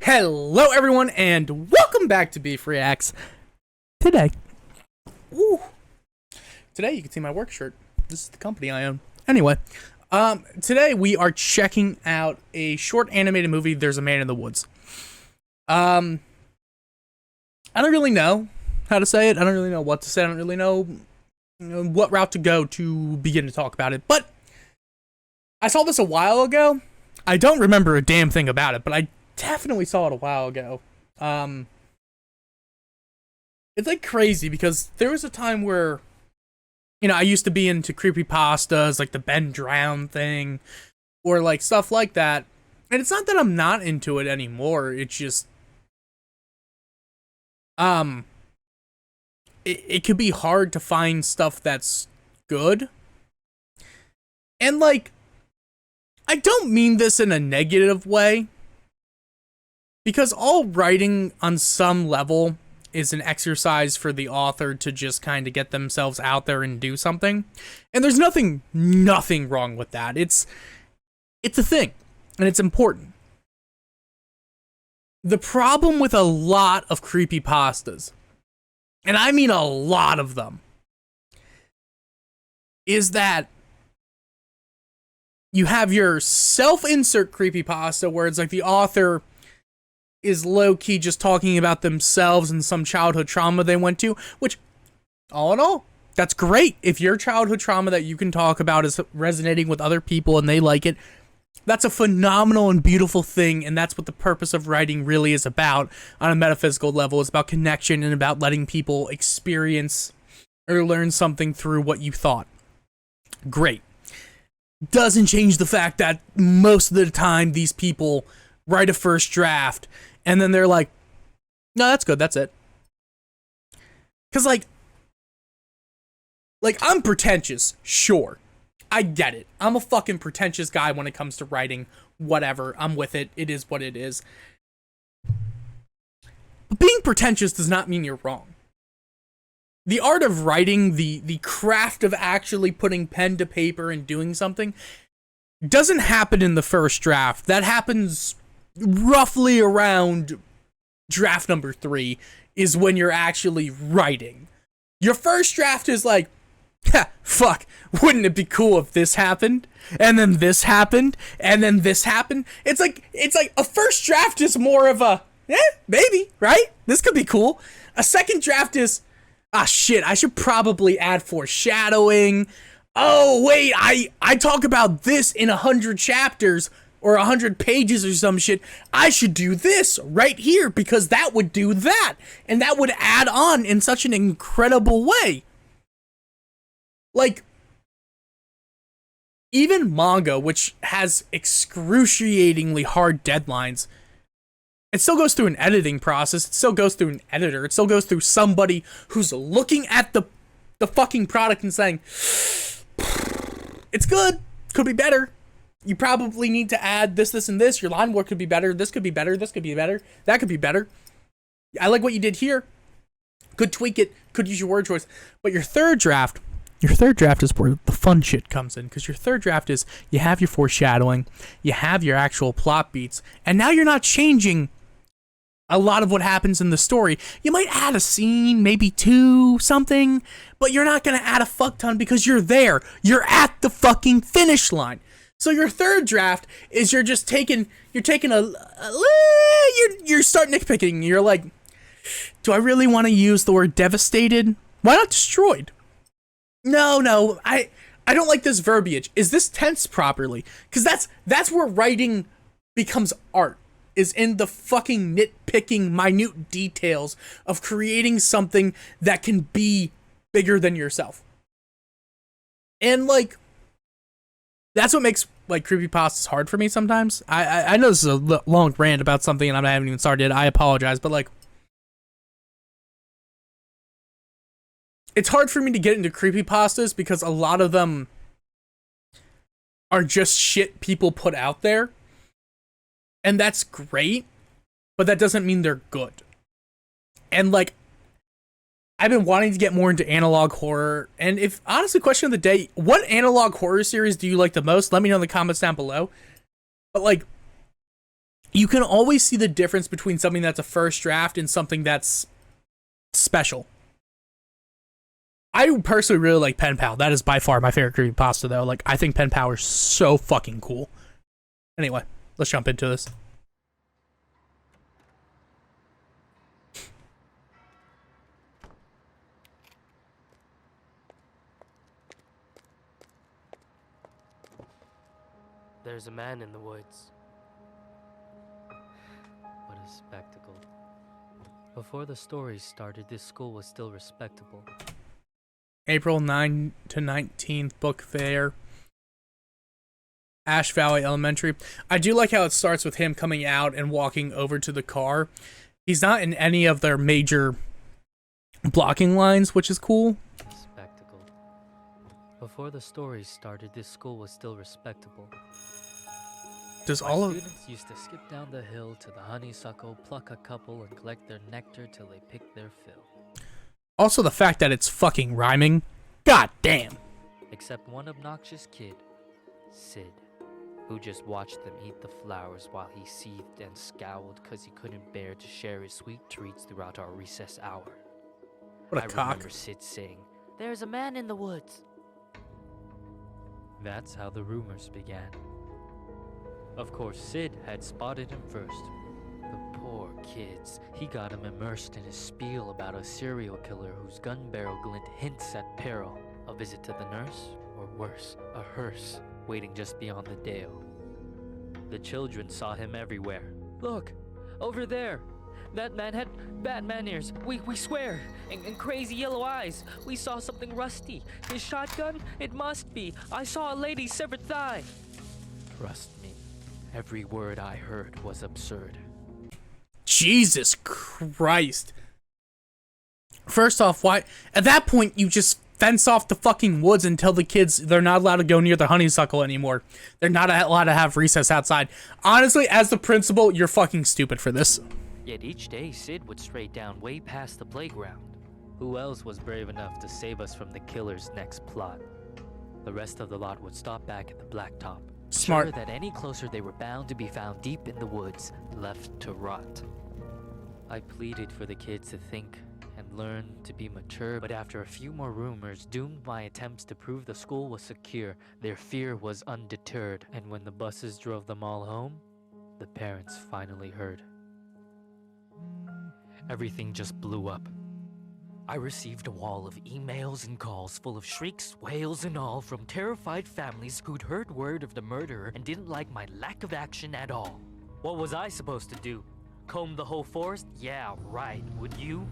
Hello everyone and welcome back to Beef Reacts. Today, today you can see my work shirt. This is the company I own. Anyway, today we are checking out a short animated movie, There's a Man in the Woods. I don't really know how to say it. I don't really know what to say. I don't really know what route to go to begin to talk about it. But I saw this a while ago. I don't remember a damn thing about it, but I definitely saw it a while ago. It's like crazy because there was a time where, I used to be into creepypastas, like the Ben Drown thing, or like stuff like that. And it's not that I'm not into it anymore. It's just, it could be hard to find stuff that's good. And like, I don't mean this in a negative way, because all writing on some level is an exercise for the author to just kind of get themselves out there and do something. And there's nothing wrong with that. It's a thing, and it's important. The problem with a lot of creepypastas, and I mean a lot of them, is that you have your self-insert creepypasta where it's like the author is low-key just talking about themselves and some childhood trauma they went to, which, all in all, that's great. If your childhood trauma that you can talk about is resonating with other people and they like it, that's a phenomenal and beautiful thing, and that's what the purpose of writing really is about on a metaphysical level. It's about connection and about letting people experience or learn something through what you thought. Great. Doesn't change the fact that most of the time these people write a first draft and then they're like, no, that's good, that's it. Because like I'm pretentious, sure. I get it. I'm a fucking pretentious guy when it comes to writing. Whatever, I'm with it. It is what it is. But being pretentious does not mean you're wrong. The art of writing, the craft of actually putting pen to paper and doing something doesn't happen in the first draft. That happens roughly around draft number 3 is when you're actually writing. Your first draft is like, fuck, wouldn't it be cool if this happened? And then this happened, and then this happened. It's like a first draft is more of a, maybe, right? This could be cool. A second draft is, shit, I should probably add foreshadowing. Oh, wait, I talk about this in 100 chapters or 100 pages or some shit. I should do this right here because that would do that. And that would add on in such an incredible way. Like, even manga, which has excruciatingly hard deadlines, it still goes through an editing process. It still goes through an editor. It still goes through somebody who's looking at the fucking product and saying, it's good, could be better. You probably need to add this, and this. Your line work could be better. This could be better. This could be better. That could be better. I like what you did here. Could tweak it. Could use your word choice. But your third draft is where the fun shit comes in, because your third draft is you have your foreshadowing, you have your actual plot beats, and now you're not changing a lot of what happens in the story. You might add a scene, maybe 2, something, but you're not going to add a fuck ton because you're there. You're at the fucking finish line. So your third draft is you're starting nitpicking. You're like, do I really want to use the word devastated? Why not destroyed? No, I don't like this verbiage. Is this tense properly? Because that's where writing becomes art, is in the fucking nitpicking minute details of creating something that can be bigger than yourself. And like, that's what makes like creepypastas hard for me sometimes. I know this is a long rant about something and I haven't even started. I apologize, but like, it's hard for me to get into creepypastas because a lot of them are just shit people put out there. And that's great, but that doesn't mean they're good. And like, I've been wanting to get more into analog horror, and if, honestly, question of the day, what analog horror series do you like the most? Let me know in the comments down below. But like, you can always see the difference between something that's a first draft and something that's special. I personally really like Pen Pal. That is by far my favorite creepypasta, though. Like, I think Pen Pal is so fucking cool. Anyway, let's jump into this. There's a man in the woods. What a spectacle. Before the story started, this school was still respectable. April 9 to 19th book fair. Ash Valley Elementary. I do like how it starts with him coming out and walking over to the car. He's not in any of their major blocking lines, which is cool. Spectacle. Before the story started, this school was still respectable. Does My all of students used to skip down the hill to the honeysuckle, pluck a couple, and collect their nectar till they picked their fill. also the fact that it's fucking rhyming? God damn. Except one obnoxious kid, Sid, who just watched them eat the flowers while he seethed and scowled because he couldn't bear to share his sweet treats throughout our recess hour. What a I cock. remember Sid saying, "There's a man in the woods." That's how the rumors began. Of course, Sid had spotted him first. The poor kids. He got him immersed in his spiel about a serial killer whose gun barrel glint hints at peril. A visit to the nurse, or worse, a hearse, waiting just beyond the dale. The children saw him everywhere. "Look, over there. That man had Batman ears. We swear. And crazy yellow eyes. We saw something rusty. His shotgun? It must be. I saw a lady's severed thigh." Trust me, every word I heard was absurd. Jesus Christ. First off, why? At that point, you just fence off the fucking woods and tell the kids they're not allowed to go near the honeysuckle anymore. They're not allowed to have recess outside. Honestly, as the principal, you're fucking stupid for this. Yet each day, Sid would stray down way past the playground. Who else was brave enough to save us from the killer's next plot? The rest of the lot would stop back at the blacktop. Smart. Sure that any closer they were bound to be found deep in the woods, left to rot. I pleaded for the kids to think and learn to be mature, but after a few more rumors doomed my attempts to prove the school was secure, their fear was undeterred, and when the buses drove them all home, the parents finally heard. Everything just blew up. I received a wall of emails and calls full of shrieks, wails, and all from terrified families who'd heard word of the murderer and didn't like my lack of action at all. What was I supposed to do? Comb the whole forest? Yeah, right. Would you?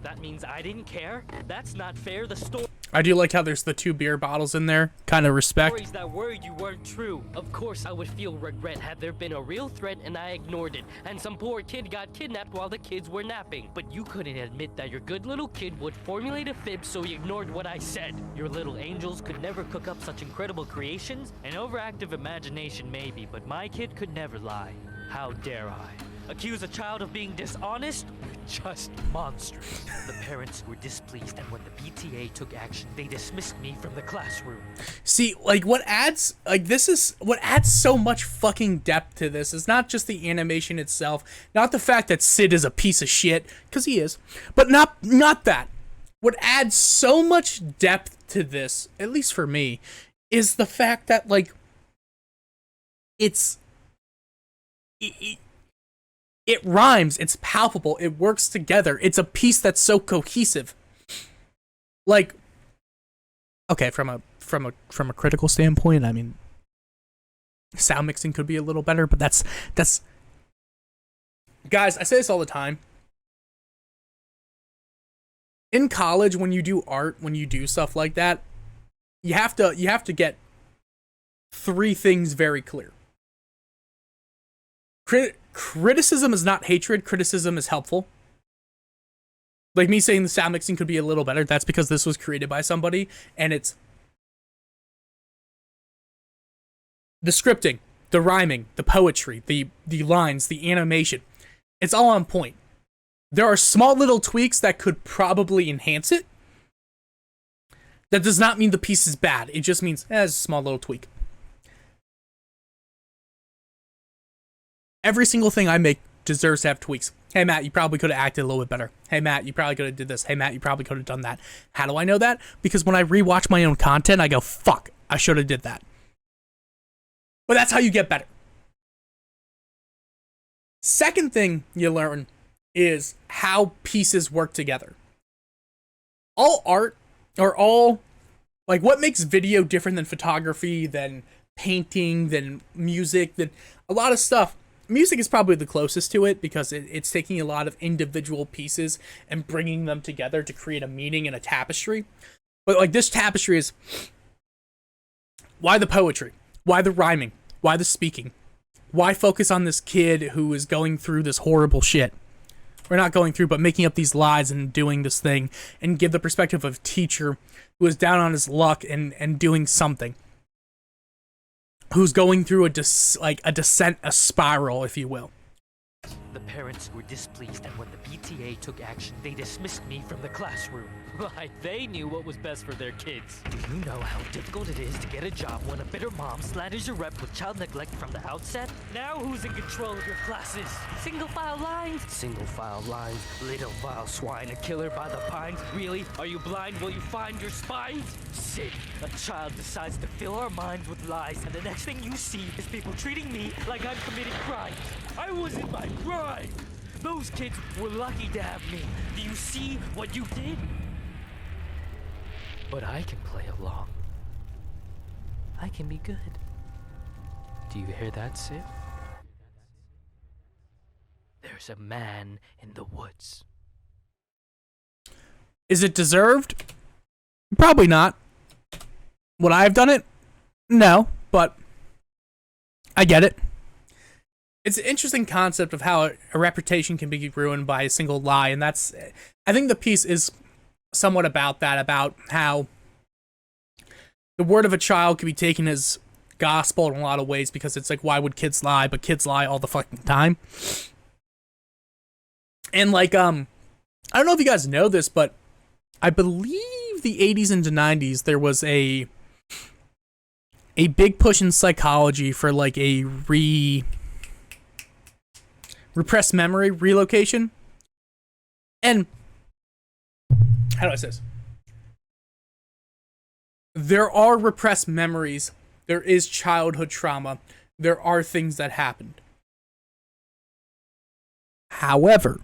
That means I didn't care? That's not fair. The story. I do like how there's the 2 beer bottles in there. Kind of respect. Stories that were you weren't true. Of course I would feel regret had there been a real threat and I ignored it, and some poor kid got kidnapped while the kids were napping. But you couldn't admit that your good little kid would formulate a fib, so you ignored what I said. Your little angels could never cook up such incredible creations. An overactive imagination maybe, but my kid could never lie. How dare I? Accuse a child of being dishonest? Just monstrous. The parents were displeased, and when the PTA took action, they dismissed me from the classroom. See, like, what adds so much fucking depth to this is not just the animation itself, not the fact that Sid is a piece of shit, because he is, but not that. What adds so much depth to this, at least for me, is the fact that, like, it rhymes, it's palpable, it works together, it's a piece that's so cohesive. Like, okay, from a critical standpoint, I mean, sound mixing could be a little better, but that's guys, I say this all the time. In college, when you do art, when you do stuff like that, you have to get 3 things very clear. Criticism is not hatred. Criticism is helpful. Like me saying the sound mixing could be a little better. That's because this was created by somebody, and it's the scripting, the rhyming, the poetry, the lines, the animation. It's all on point. There are small little tweaks that could probably enhance it. That does not mean the piece is bad. It just means it's a small little tweak. Every single thing I make deserves to have tweaks. Hey, Matt, you probably could have acted a little bit better. Hey, Matt, you probably could have did this. Hey, Matt, you probably could have done that. How do I know that? Because when I rewatch my own content, I go, fuck, I should have did that. But that's how you get better. Second thing you learn is how pieces work together. All art, or all, like, what makes video different than photography, than painting, than music, than a lot of stuff. Music is probably the closest to it because it's taking a lot of individual pieces and bringing them together to create a meaning and a tapestry. But like this tapestry is, why the poetry? Why the rhyming? Why the speaking? Why focus on this kid who is going through this horrible shit? Or not going through, but making up these lies and doing this thing, and give the perspective of a teacher who is down on his luck and doing something. Who's going through a descent, a spiral, if you will. The parents were displeased, and when the PTA took action, they dismissed me from the classroom. Why, they knew what was best for their kids. Do you know how difficult it is to get a job when a bitter mom slanders your rep with child neglect from the outset? Now who's in control of your classes? Single file lines? Single file lines, little vile swine, a killer by the pines. Really? Are you blind? Will you find your spines? Sid, a child decides to fill our minds with lies, and the next thing you see is people treating me like I'm committing crimes. I was in my prime. Those kids were lucky to have me. Do you see what you did? But I can play along. I can be good. Do you hear that, Sid? There's a man in the woods. Is it deserved? Probably not. Would I have done it? No, but I get it. It's an interesting concept of how a reputation can be ruined by a single lie, and that's, I think the piece is somewhat about that, about how the word of a child can be taken as gospel in a lot of ways, because it's like, why would kids lie? But kids lie all the fucking time. And like, I don't know if you guys know this, but I believe the 80s into 90s, there was a big push in psychology for like a repressed memory relocation. And how do I say this? There are repressed memories. There is childhood trauma. There are things that happened. However,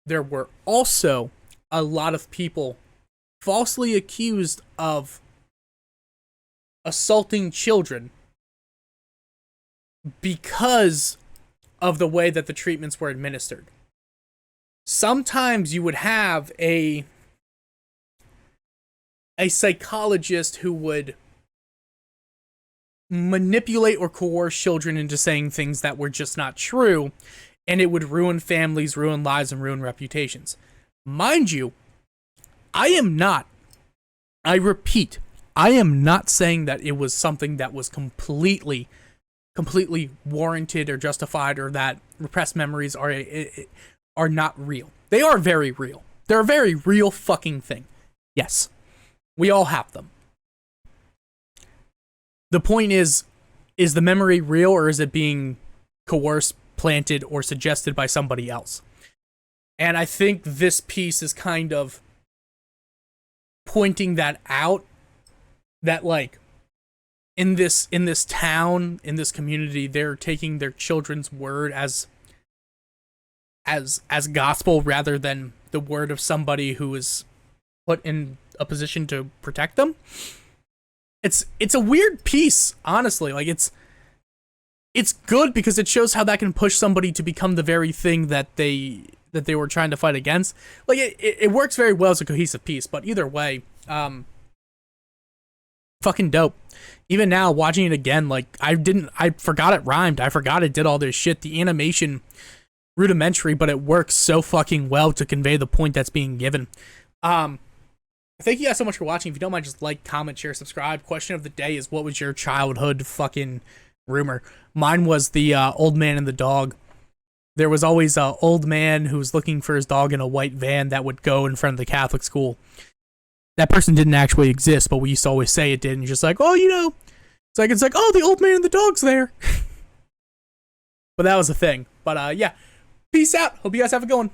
there were also a lot of people falsely accused of assaulting children because of the way that the treatments were administered. Sometimes you would have a psychologist who would manipulate or coerce children into saying things that were just not true, and it would ruin families, ruin lives, and ruin reputations. Mind you, I repeat, I am not saying that it was something that was completely warranted or justified, or that repressed memories are not real. They are very real. They're a very real fucking thing. Yes. We all have them. The point is the memory real, or is it being coerced, planted, or suggested by somebody else? And I think this piece is kind of pointing that out, that like in this town, in this community, they're taking their children's word as gospel rather than the word of somebody who is put in a position to protect them. It's a weird piece, honestly. Like it's good because it shows how that can push somebody to become the very thing that they were trying to fight against. Like it works very well as a cohesive piece, but either way, fucking dope. Even now, watching it again, like I forgot it rhymed. I forgot it did all this shit. The animation, rudimentary, but it works so fucking well to convey the point that's being given. Thank you guys so much for watching. If you don't mind, just like, comment, share, subscribe. Question of the day is, what was your childhood fucking rumor? Mine was the old man and the dog. There was always an old man who was looking for his dog in a white van that would go in front of the Catholic school. That person didn't actually exist, but we used to always say it did. And just like, oh, you know, it's like, oh, the old man and the dog's there. But that was a thing. But yeah, peace out. Hope you guys have a good one.